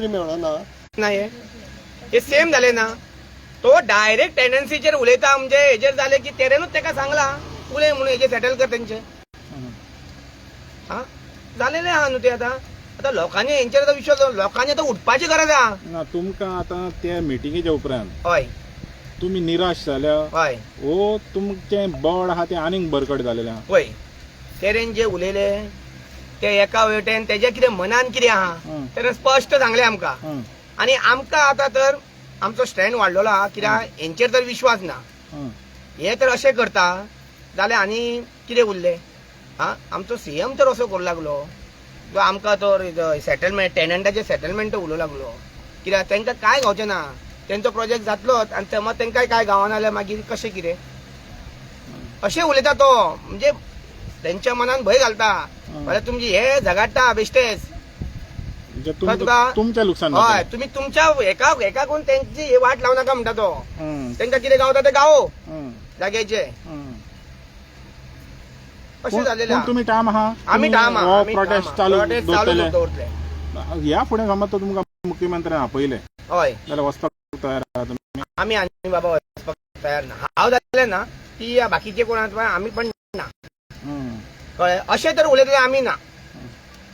नोकरी मेळना नाही हे सेम झाले ना. तो डायरेक्ट टेंडन्सीचेर उलयता म्हणजे हेजेर जाले की तेरेनूच ताका सांगला उलय म्हणून हेजे सेटल कर तेंचे. हा झालेले आहा न्हू ते आता लोकांनी हेंचेर आतां विश्वास लोकांनी आतां उठपाची गरज आहा. ना तुमकां आतां त्या मिटिंगेच्या उपरांत हय तुम्ही निराश जाल्या हय ओ तुमचें बळ आहा तें आनीक बरकट जालेलें आहा. पळय तेरेन जे उलयले ते एका वेटेन तेजे कितें मनान कितें आहा तेणें स्पश्ट सांगलें आमकां. आनी आमकां आतां तर आमचो स्टँड वाडलेलो आहा कित्याक हेंचेर तर विश्वास ना. हे तर अशें करता जाल्यार आनी कितें उरलें. आमचो सीएम तर असो करूं लागलो जो आमकां तर सेटलमेंट टेनंटाचे सेटलमेंट उलोवंक लागलो कित्याक तांकां काय गावचें ना. तेंचो प्रोजेक्ट जातलोच आनी समज तांकांय काय गावना जाल्यार मागीर कशें कितें अशें उलयता तो. म्हणजे तेंच्या मनान भंय घालता जाल्यार तुमची हे झगाडटा बेश्टेच. तुमचें लुकसाण हय तुमी तुमच्या एका कोण तेंची हे वाट लावं नाका म्हणटा तो. तांकां कितें गावता ते गावो जाग्याचे. अशें जालेलें आहा. तुम्ही ठाम आहा आमी ठाम आहा. प्रोटेस्ट चालू दवरतले दवरतले. ह्या फुडें समज तो तुमकां मुख्यमंत्र्यान आपयले हय जाल्यार वचपाक तयार आहा तुमी. आमी बाबा वचपाक तयार ना. हांव जालें ना ती बाकीचे कोण आहात आमी पण ना कळ्ळें. अशें तर उलयतले आमी ना.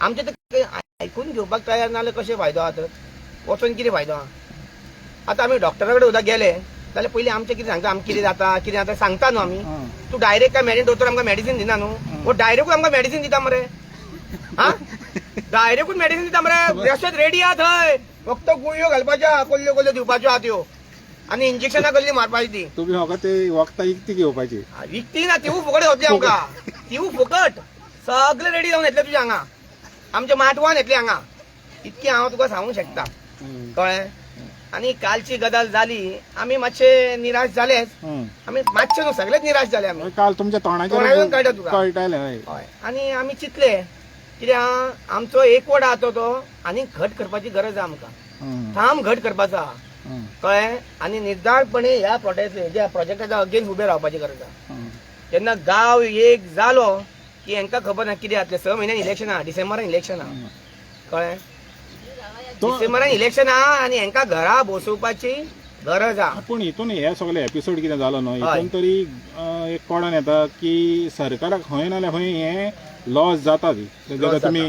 आमचे तर आयकून घेवपाक तयार ना जाल्यार कशें फायदो आहा तर वचून कितें फायदो आहा. आतां आमी डॉक्टरा कडेन सुद्दां गेले जाल्यार पयलीं आमचें कितें सांगता आमकां कितें जाता सांगता न्हू आमी. तूं डायरेक्ट काय मॅडिसिन दोतोर आमकां मॅडिसिन दिना न्हू. वो डायरेक्टूच आमकां मॅडिसिन दिता मरे. डायरेक्टूच मॅडिसिन दिता मरे. अशेंच रेडी आहा थंय फक्त गुळयो घालपाच्या कोल्ल्यो दिवपाच्यो आहा त्यो आनी इंजेक्शनां कसली मारपाची ती. तुम्ही म्हाका ते वखदां इकती घेवपाची विकती ना तिवू फुकट घेतली आमकां. तिवू फुकट सगळे रेडी जावन येतले तुझ्या हांगा आमच्या माटवान येतले हांगा. इतकी हांव तुका सांगूंक शकता कळ्ळें. आनी कालची गजाल जाली आमी मातशे निराश जालेच. आमी मातशे न्हू सगळेच निराश जाले आमी. काल तुमच्या तोंडावयल्यान कळटा तुका कळटालें. हय आनी आमी चिंतले कित्याक आमचो एकवट आहा तो आनी घट करपाची गरज आहा आमकां. ठाम घट करपाचो आहा कळ्ळें. आनी निर्धारपणे ह्या प्रोजेक्टाच्या अगेन्स्ट उबे रावपाची गरज आहा. जेन्ना गांव एक जालो की हांकां खबर ना कितें जातलें. 6 म्हयन्यान इलेक्शन आहा डिसेंबरान इलेक्शन आहा कळ्ळें. डिसेंबरान इलेक्शन आहा आनी हांकां घरा बसोवपाची गरज आहा. पूण हितून हे सगळे एपिसोड कितें जालो न्हू हितून तरी एक कळोन येता की सरकाराक खंय नाल्यार खंय हे लॉस जाता ती जाल्यार तुमी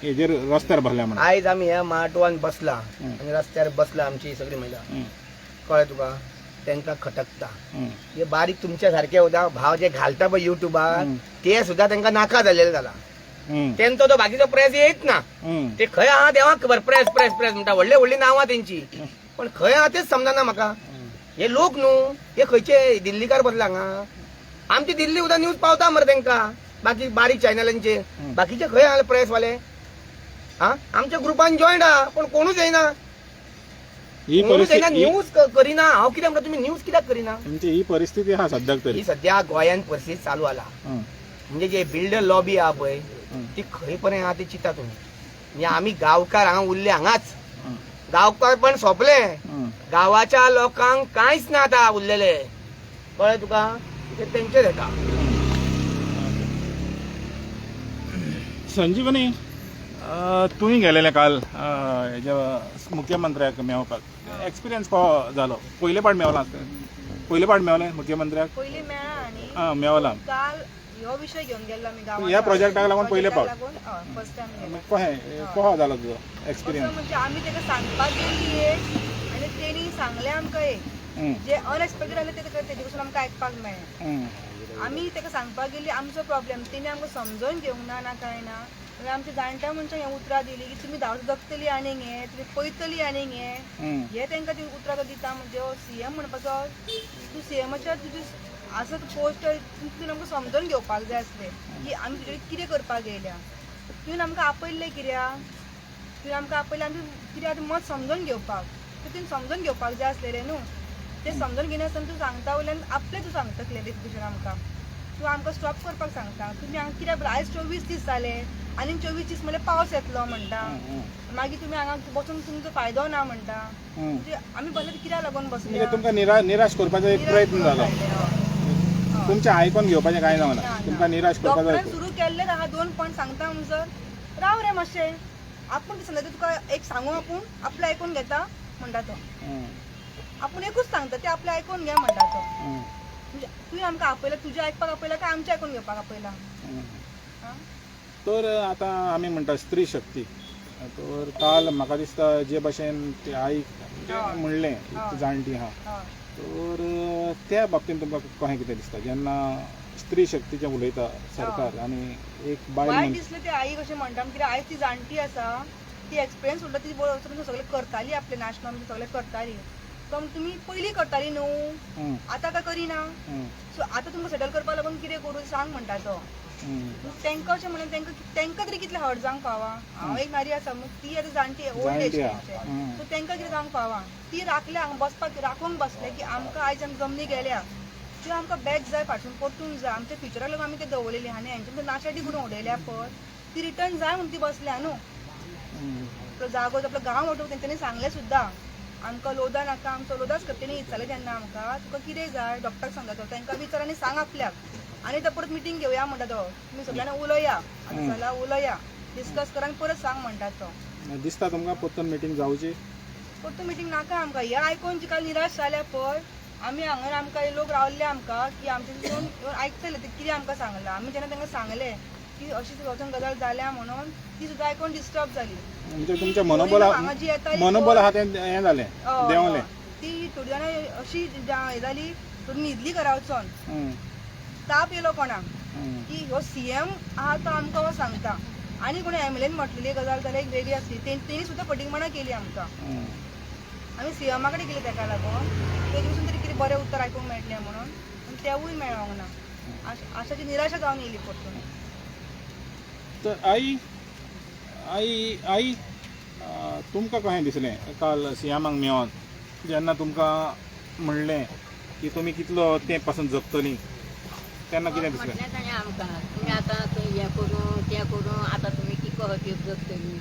हेजेर रस्त्यार भरल्या म्हणून. आयज आमी ह्या माटवान बसला आनी रस्त्यार बसला आमची सगळी महिला कळ्ळें तुका. तांकां खटकता हे बारीक तुमच्या सारखे उदा भाव जे घालता पळय युट्यूबार ते सुद्दां तांकां नाका जाल्लेले जाला. तेंचो तो बाकीचो प्रेस येयत ना. ते खंय आहा देवाक खबर प्रेस प्रेस प्रेस म्हणटा व्हडली नांवां तेंची पण खंय आहा तेच समजना म्हाका. हे लोक न्हू हे खंयचे दिल्लीकार बसला हांगा. आमची दिल्ली उद्या न्यूज पावता मरे तांकां बाकी बारीक चॅनलांचेर. बाकीचे खंय आहा प्रेसवाले. आमच्या ग्रुपान जॉयंट आहा पण कोणूच येना. न्यूज करिना. हांव कित्याक म्हणटा तुमी न्यूज कित्याक करिना. ही परिस्थिती आहा सद्याक तरी. ही सध्या गोंयांत परिस्थिती चालू आला. म्हणजे जे बिल्डर लॉबी आहा पळय ती खंय पर्यंत आहा ती चिंता तुमी. म्हणजे आमी गांवकार हांगा उरले हांगाच. गांवकार पण सोंपले. गांवाच्या लोकांक कांयच ना आतां उरलेले कळ्ळें तुका. ते तेंचेच येता. संजीवनी तुमी गेलेले काल हेज्या मुख्यमंत्र्याक मेळपाक एक्सपिरियन्स कसो जालो. पयले फावट मेवलें मुख्यमंत्र्याक. पयलीं मेळ्ळा आनी मेवला काल ह्यो विशय घेवन गेल्लो आमी गांवांत. ह्या प्रोजेक्टाक लागून पयले फावट फर्स्ट टायम कसो जालो तुजो एक्सपिरियन्स. म्हणजे आमी ताका सांगपाक गेल्ली एक आनी तेणी सांगलें आमकां एक जे अनएक्सपेक्टेड जालें तेजे कडसून आमकां आयकपाक मेळ्ळें. आमी ताका सांगपाक गेल्ली आमचो प्रॉब्लेम तेणी आमकां समजून घेवंक ना काय ना. आमच्या जाणट्या मनशांक हें उतरां दिली की तुमी धांवत जगतली आनीक हें तुमी पळयतली आनीक हें तांकां ती उतरां दिता. म्हणजे सीएम म्हणपाचो तूं सीएमाच्या तुजी आसा पोस्ट तुवें आमकां समजून घेवपाक जाय आसलें की आमी तुजे कितें करपाक येयल्या. तुवें आमकां आपयल्लें कित्याक. तुवें आमकां आपयलें आमी कित्याक मत समजून घेवपाक. तुवें समजून घेवपाक जाय आसलेलें न्हू. तें समजून घेनासतना तूं सांगता वयल्यान आपलें तूं सांगतलें ते भशेन आमकां. तूं आमकां स्टॉप करपाक सांगता. तुमी हांगा कित्याक आयज 24 दीस जाले आनी 24 दीस म्हणल्यार पावस येतलो म्हणटा. मागीर तुमी हांगा बसून तुमचो फायदो ना म्हणटा. म्हणजे आमी बसले कित्याक लागून बसले. तुमकां निराश करपाचो एक प्रयत्न जालो. तुमचें आयकून घेवपाचें कांय ना तुमकां निराश करपाचो सुरू केल्लें आहा 2 पॉयंट सांगता म्हणसर राव रे मातशें आपण समजा तुका एक सांगू आपण आपलं ऐकून घेता म्हणटा तो आपण एकूच सांगता ते आपलं ऐकून घ्या म्हणटा तो म्हणजे तुवें आमकां आपयला तुजें आयकपाक आपयला काय आमचें आयकून घेवपाक आपयला तर आता आमी म्हणटा स्त्री शक्ती तर काल म्हाका दिसता जे भाशेन ते आईक म्हणलें जाणटी आहा तर त्या बाबतींत तुमकां कशें कितें दिसता जेन्ना स्त्री शक्तीचें उलयता सरकार आनी एक बायल वायट दिसलें ते आई कशें म्हणटा कित्याक आयज ती जाणटी आसा ती एक्सपिरियन्स उरता ती सगळें करताली आपले नाशना सगळें करताली पण तुमी पयलीं करताली न्हू आतां काय करिना सो आतां तुमकां सेटल करपा लागून कितें करूं सांग म्हणटा तो तांकां अशें म्हणून तांकां तरी कितलें हर्ट जावंक फावा हांव एक नारी आसा ती आतां जाणटी ओल्ड एज सो तांकां कितें जावंक फावा ती राखल्या हांगा बसपाक राखूंक बसले की आमकां आयज आमी जमनी गेल्या त्यो आमकां बॅक जाय फाटसून परतूंक जाय आमच्या फ्युचराक लागून आमी ते दवरलेली आनी हेंचे नाशाडी करून उडयल्या पळय ती रिटर्न जाय म्हणून ती बसल्या न्हू आपलो जागो आपलो गांव वाटोवंक तेंच्यांनी सांगलें सुद्दां आमकां लोदा नाका आमचो लोदाच करता तेणी विचारलें तेन्ना आमकां तुका कितें जाय डॉक्टर सांगता तो तांकां विचार आनी सांग आपल्याक आनी तो परत मिटींग घेवया म्हणटा तो तुमी सगळ्यांना उलया आतां जाल्यार उलया डिस्कस करा आनी परत सांग म्हणटा तो दिसता तुमकां परतून मिटींग जावची परतून मिटींग नाका आमकां हें आयकून जी काल निराश जाल्या पळय आमी हांगा आमकां लोक रावल्ले आमकां की आमचे येवन आयकतले ते कितें आमकां सांगलां आमी जेन्ना तांकां सांगलें की अशी वचून गजाल जाल्या म्हणून ती सुद्दां आयकून डिस्टर्ब जाली म्हणजे तुमच्या मनोबल आहा तें हें जालें देंवलें ती थोडी जाणां अशी हें जाली थोडी न्हिदली घरा वचून ताप येयलो कोणाक की हो सीएम आहा तो आमकां हो सांगता आनी कोणी एमएलएन म्हटलेली गजाल जाल्यार एक वेगळी आसली तेणी सुद्दां फटींगपणां केली आमकां आमी सीएमा कडेन गेली ताका लागून तेजे पसून तरी कितें बरें उत्तर आयकूंक मेळटलें म्हणून पूण तेवूय मेळोंक ना आशाची निराशा जावन येयली परतून तर आई तुमकां कशें दिसलें काल सीएमाक मेळोन जेन्ना तुमकां म्हणलें की तुमी कितलो तेंप पासून जगतलीं तेन्ना कितें दिसलें ताणें आमकां तुमी आतां हें करून तें करून आतां तुमी कितलो तेंप जगतलीं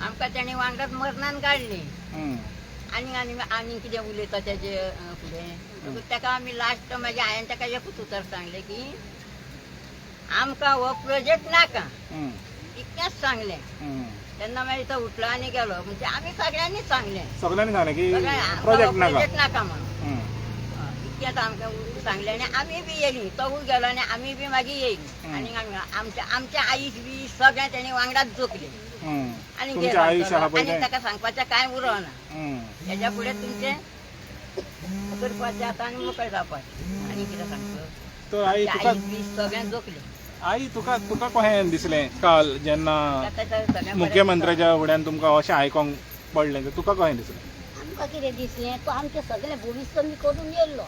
आमकां तेणें वांगडाच मरणान काडलें आनी कितें उलयता तेजे फुडें ताका आमी लास्ट मागीर हांवें ताका एकूच उतर सांगलें की आमकां हो प्रोजेक्ट नाका इतकेंच सांगलें तेन्ना मागीर तो उठलो आनी गेलो म्हणजे आमी सगळ्यांनीच सांगलें की प्रोजेक्ट नाका म्हणून इतकेंच आमकां सांगलें आनी आमी बी येयलीं तोवूय गेलो आनी आमी बी मागीर येयलीं आनी आमच्या आईक बी सगळें तेणी वांगडाच जोखलें आनी गेलो आनी ताका सांगपाचें कांय उरना तेज्या फुडें तुमचें करपाचें आतां आनी मोकळें जावपाचें आनी कितें सांगता तर आई बी सगळें जोखलें आई तुका कशें दिसलें काल जेन्ना मुख्यमंत्र्याच्या फुड्यान तुमकां अशें आयकोंक पडलें तर तुका कशें दिसलें आमकां कितें दिसलें तो आमचें सगळें भविश्य मी करून येयल्लो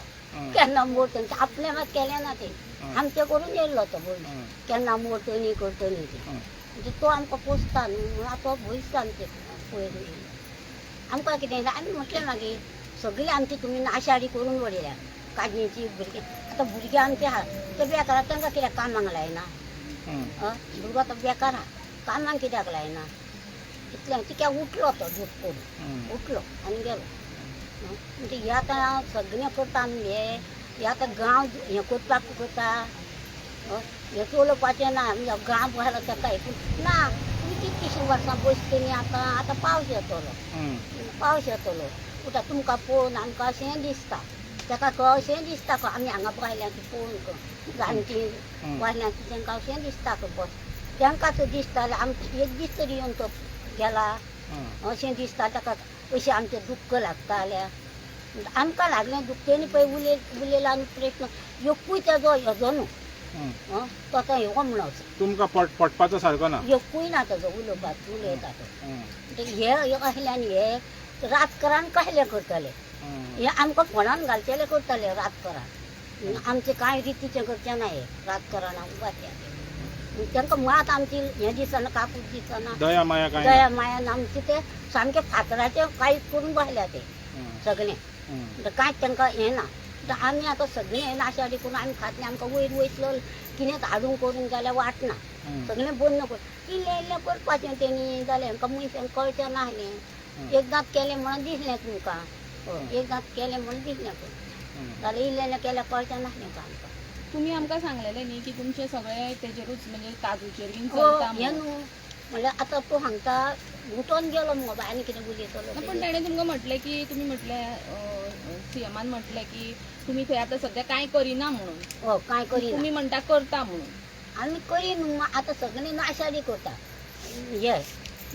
केन्ना मोडटनी आपलें मात केलें ना तें आमचें करून येयल्लो तो भविश्य केन्ना मोडटनी करतली तें म्हणजे तो आमकां पोसता न्हू म्हणून आतां भविश्य आमचें पळय आमकां कितें आमी म्हटलें मागीर सगळीं आमची तुमी नाशाडी करून उडयल्या काजणीची भुरगीं आतां भुरगीं आमचे आहा ते बेकार तांकां कित्याक कामांक लायना भुरगो आतां बेकार आहा कामांक कित्याक लायना इतलें तिका उठलो तो दूख करून उठलो आनी गेलो म्हणजे हे आतां सगळें करता आमी हे आतां गांव हें करपाक करता हें चलोवपाचें ना आमी गांव घालो ताका हें ना तुमी कितकीशीं वर्सां बसतलीं आतां पावस येतलो उठा तुमकां पळोवन आमकां अशें दिसता ताका अशें दिसता आमी हांगा बायल्यांक पळोवन जाणटी बायल्यांक तांकां अशें दिसता बस तांकां दिसता आमचें एक दीस तरी येवन तो गेला अशें दिसता ताका अशें आमचें दुख्ख लागता जाल्यार आमकां लागलें दुख्ख तेणी पळय उलयला आनी प्रश्न एकूय तेजो हेजो न्हू तो आतां ह्यो म्हणोच तुमकां पटपाचो सारको ना एकूय ना ताजो उलयता तो हे आसल्यान हे राजकारण कसलें करतले हे आमकां फोणान घालचेलें करतले राजकारण आमचें कांय रितीचें करचें ना हें राजकारणाक उबात्या तांकां मात आमची हें दिसना कापूस दिसना दया माया आमचें तें सामकें फातराचें कांय करून बसल्या तें सगळें कांयच तांकां हें ना आमी आतां सगळें हें नाशाडी करून आमी खातलें आमकां वयर वयतलो कितें हाडूंक करून जाल्यार वाटना सगळें बंद कर इल्लें करपाचें तेणी जाल्यार हांकां मनशांक कळचें नासलें एकदांच केलें म्हणून दिसलें तुमकां एकदांच केलें म्हणून दिसलें जाल्यार इल्लें केल्यार कळचें नासलें का आमकां तुम्ही आमकां सांगलेलें न्ही की तुमचे सगळे तेजेरूच म्हणजे काजूचेर बीन चलता हें न्हू म्हणल्यार आतां तूं हांगा गुटोन गेलो मगो आनी कितें उलयतलो पण ताणें तुमकां म्हटलें की तुमी म्हटलें सीएमान म्हटलें की तुमी थंय आतां सध्या कांय करिना म्हणून हय कांय करिना तुमी म्हणटा करता म्हणून आमी करीन न्हू आतां सगळीं नाशाडी करता हे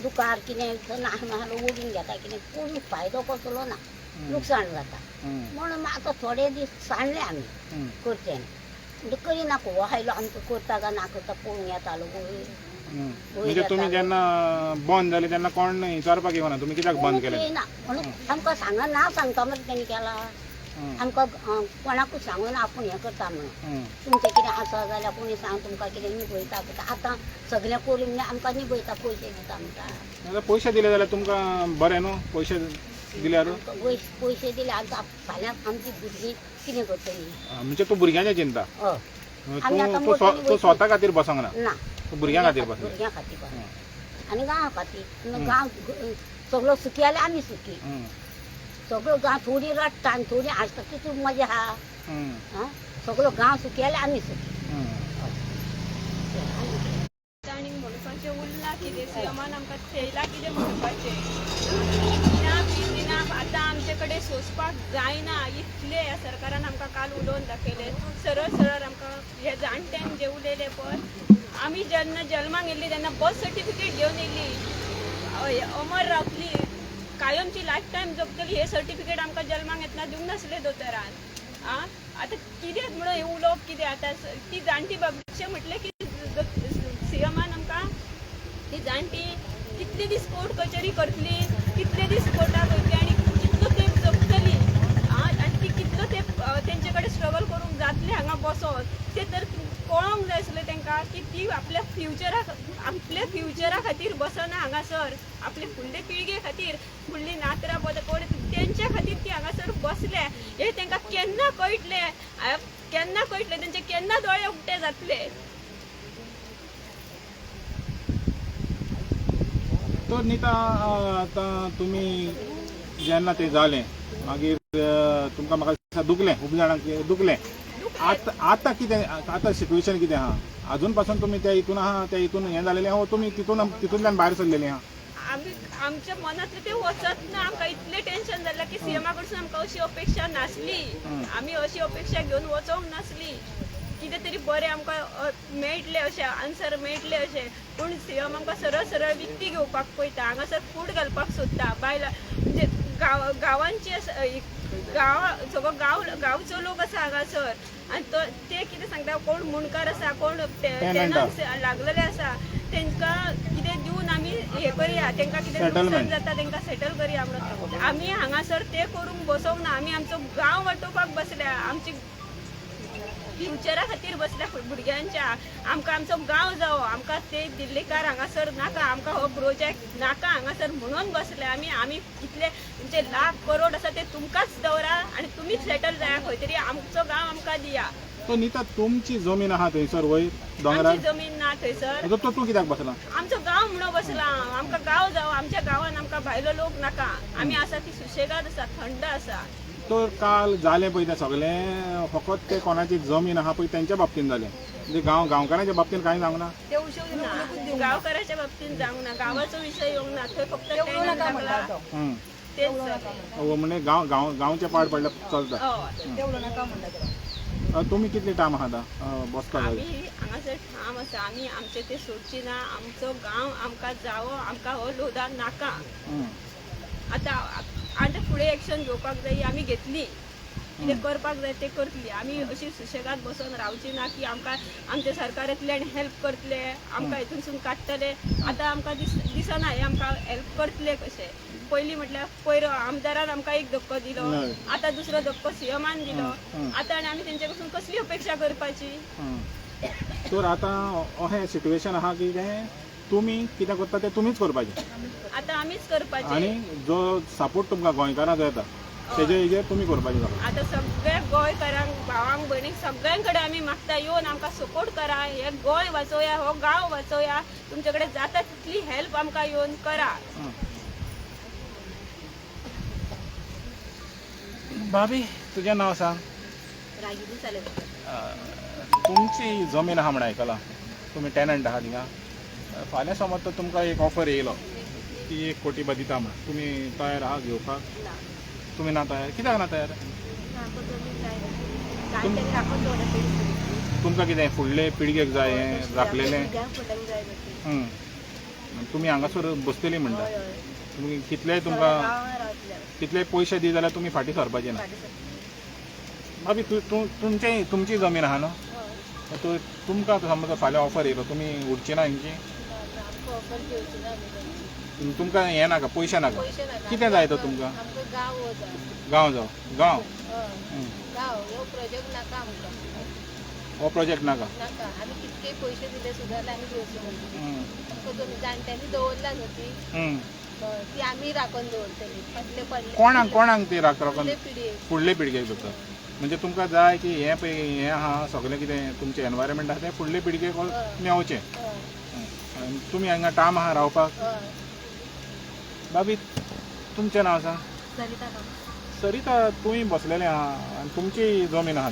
दुकार कितें नाहलो ओडून घेता कितें पूण फायदो कसलो ना लुकसाण जाता म्हणून आतां थोडे दीस सांडले आमी करचें म्हणजे करिना हो आयलो आमकां करता काय ना करता पळोवंक येतालो म्हणजे तुम्ही जेन्ना बंद जाले तेन्ना कोण विचारपाक येवना तुमी कित्याक बंद केलें येना म्हणून आमकां सांगा ना सांगता मरे तेणी केला आमकां कोणाकूच सांगून आपूण हें करता म्हणून तुमचें कितें आसा जाल्यार कोणी सांग तुमकां कितें निभयता आतां सगळें करून म्हणजे आमकां निभयता पयशे दिता म्हणटा पयशे दिले जाल्यार तुमकां बरें न्हू पयशे दिल्यार पयशे दिले आतां फाल्यां आमची भुरगीं कितें करतलीं म्हणजे तूं भुरग्यांचें चिंता हय आमी आतां तूं मोठीं तूं स्वता खातीर बसोंक ना ना तूं भुरग्यां खातीर बसला भुरग्यां खातीर बसला आनी गांवा खातीर गांव सगळो सुखी जाल्यार आमी सुखी सगळो गांव थोडी रडटा आनी थोडी हांसता तितून मजा आहा सगळो गांव सुखी जाल्यार आमी सुखी आनी म्हणपाचें उरलां कितें सीएमान आमकां थेयला कितें म्हणपाचें आतां आमचे कडेन सोंसपाक जायना इतले ह्या सरकारान आमकां काल उलोवन दाखयले सरळ सरळ आमकां हे जाणट्यांक जे उलयले पळय आमी जेन्ना जल्माक येयल्ली तेन्ना बर्थ सर्टिफिकेट घेवन येयल्ली अमर रावतली कायमची लायफ टायम जगतली हे सर्टिफिकेट आमकां जल्माक येतना दिवंक नासले दोतोरान आतां कितें म्हणून हे उलोवप कितें आतां ती जाणटी बाबशे म्हटलें की सीएमान आमकां ती जाणटी कितले दीस कोर्ट कचेरी करतली कितले दीस कोर्टाक वयतली आनी कितलो तेंप जगतली आनी ती कितलो तेंप तेंचे कडेन स्ट्रगल करूंक जातलें हांगा बसोन तें तर कळोंक जाय आसलें तांकां की ती आपल्या फ्युचरा खातीर बसना हांगासर आपले फुडले पिळगे खातीर फुडली नातरां कोण तेंच्या खातीर ती हांगासर बसले हे तांकां केन्ना कळटलें तेंचे केन्ना दोळे उक्ते जातले तर नीता आतां तुमी जेन्ना तें जालें मागीर तुमकां म्हाका दिसता दुखलें खूब जाणांक दुखलें आतां कितें आतां सिट्युएशन कितें आहा अजून पासून तुमी त्या हितून आहा त्या हितून हें जालेलें हो तुमी तितूंतल्यान भायर सरलेलीं आहा आमी आमच्या मनांतलें तें वचत ना आमकां इतलें टेन्शन जालां की सीएमा कडसून आमकां अशी अपेक्षा नासली आमी अशी अपेक्षा घेवन वचोंक नासली कितें तरी बरें आमकां मेळटलें अशें आन्सर मेळटलें अशें पूण सीएम आमकां सरळ सरळ विकती घेवपाक पळयता हांगासर फूट घालपाक सोदता बायलां म्हणजे गांवांची सगळो गांवचो लोक आसा हांगासर आनी ते कितें सांगता कोण मुणकार आसा कोण टॅनंट्स लागलेले आसा तांकां कितें दिवन आमी हे करया तांकां कितें नुकसान जाता तांकां सेटल करया म्हणून आमी हांगासर ते करूंक बसोंक ना आमी आमचो गांव वाटोवपाक बसल्या आमची फ्युचरा खातीर बसल्या भुरग्यांच्या आमकां आमचो गांव जावो आमकां ते दिल्लीकार हांगासर नाका आमकां हो प्रोजेक्ट नाका हांगासर म्हणून बसले आमी इतले तुमचे लाख करोड आसा ते तुमकांच दवरा आनी तुमीच सेटल जाया खंय तरी आमचो गांव आमकां दिया तो नीता तुमची जमीन आहा थंयसर वयर दोंगरार आमची जमीन ना थंयसर तो तूं कित्याक बसला आमचो गांव म्हणून बसला आमकां गांव जावो आमच्या गांवान आमकां भायलो लोक नाका आमी आसा ती सुशेगाद आसा थंड आसा तर काल जालें पळय तें सगळें फकत ते कोणाची जमीन आहा पळय तेंच्या बाबतींत जालें म्हणजे गांवकारांच्या बाबतींत कांय जावंक ना ते उशे गांवकाराच्या बाबतींत जावंक ना गांवाचो विशय येवंक ना थंय फक्त टॅनंट लागला तेच म्हणजे गांवचे पाड पडल्यार चलता हय ते उलोवं नाका म्हणटा तुमी कितले टायम आहा आतां बसपाक आमी हांगासर ठाम आसा आमी आमचे ते सोडची ना आमचो गांव आमकां जावो आमकां हो लोदा नाका आतां फुडें एक्शन घेवपाक जाय आमी घेतली कितें करपाक जाय तें करतली आमी अशी सुशेगाद बसून रावची ना की आमकां आमचे सरकार येतले आनी हेल्प करतले आमकां हितूनसून काडटले आतां आमकां दिसना हे आमकां हेल्प करतले कशें पयलीं म्हटल्यार पयर आमदारान आमकां एक धक्को दिलो आतां दुसरो धक्को सीएमान दिलो आतां आनी आमी तेंचे कडसून कसली अपेक्षा करपाची तर आतां अशें सिट्युएशन आहा की तुमी कितें करता तें तुमीच करपाचें आतां आमीच करपाचें आनी जो सपोर्ट तुमकां गोंयकारांक येता तेजे हेजेर तुमी करपाचें आतां सगळ्या गोंयकारांक भावांक भयणीक सगळ्यां कडेन आमी मागता येवन आमकां सपोर्ट करा हे गोंय वाचोवया हो गांव वाचोवया तुमचे कडेन जाता तितली हेल्प आमकां येवन करा भाभी तुजें नांव सांग रागिरी जालें तुमची जमीन आहा म्हणून आयकलां तुमी टॅनंट आहा थिंगा फाल्यां समज तर तुमकां एक ऑफर येयलो की 1 कोटी दिता म्हणून तुमी तयार आहा घेवपाक? तुमी ना तयार? कित्याक ना तयार? तुमकां कितें फुडले पिळगेक जाय हें राखलेलें? तुमी हांगासर बसतली म्हणटा. तुमी कितलेय तुमकां कितलेय पयशे दी जाल्यार तुमी फाटीं सरपाचें ना. भाभी तुमची जमीन आहा न्हू? तो तुमकां समज फाल्यां ऑफर येयलो तुमी उरची ना हेंची? तुमकां हें नाका, पयशे नाका? कितें जाय तो तुमकां? गांव जावं गांव? प्रोजेक्ट नाका आमकां, हो प्रोजेक्ट नाका? नाका. आमी कितके पयशे दिले सुद्दां आमी घेवची म्हणटा. तुमी जाणट्यांनी दवरला न्हू ती आमी राखून दवरतली. फाटले पडले कोणाक ती राखून? पिढी फुडले पिळगेक जाता. म्हणजे तुमकां जाय की हें पळय हें आहा सगळें कितें तुमचें एनवायरमेंट आहा तें फुडले पिळगेक मेवचें. तुमी हांगा टायम आहा रावपाक? भाभी तुमचें नांव सांग. सरिता सरिता तुमी बसलेले आहा आनी तुमची जमीन आहा.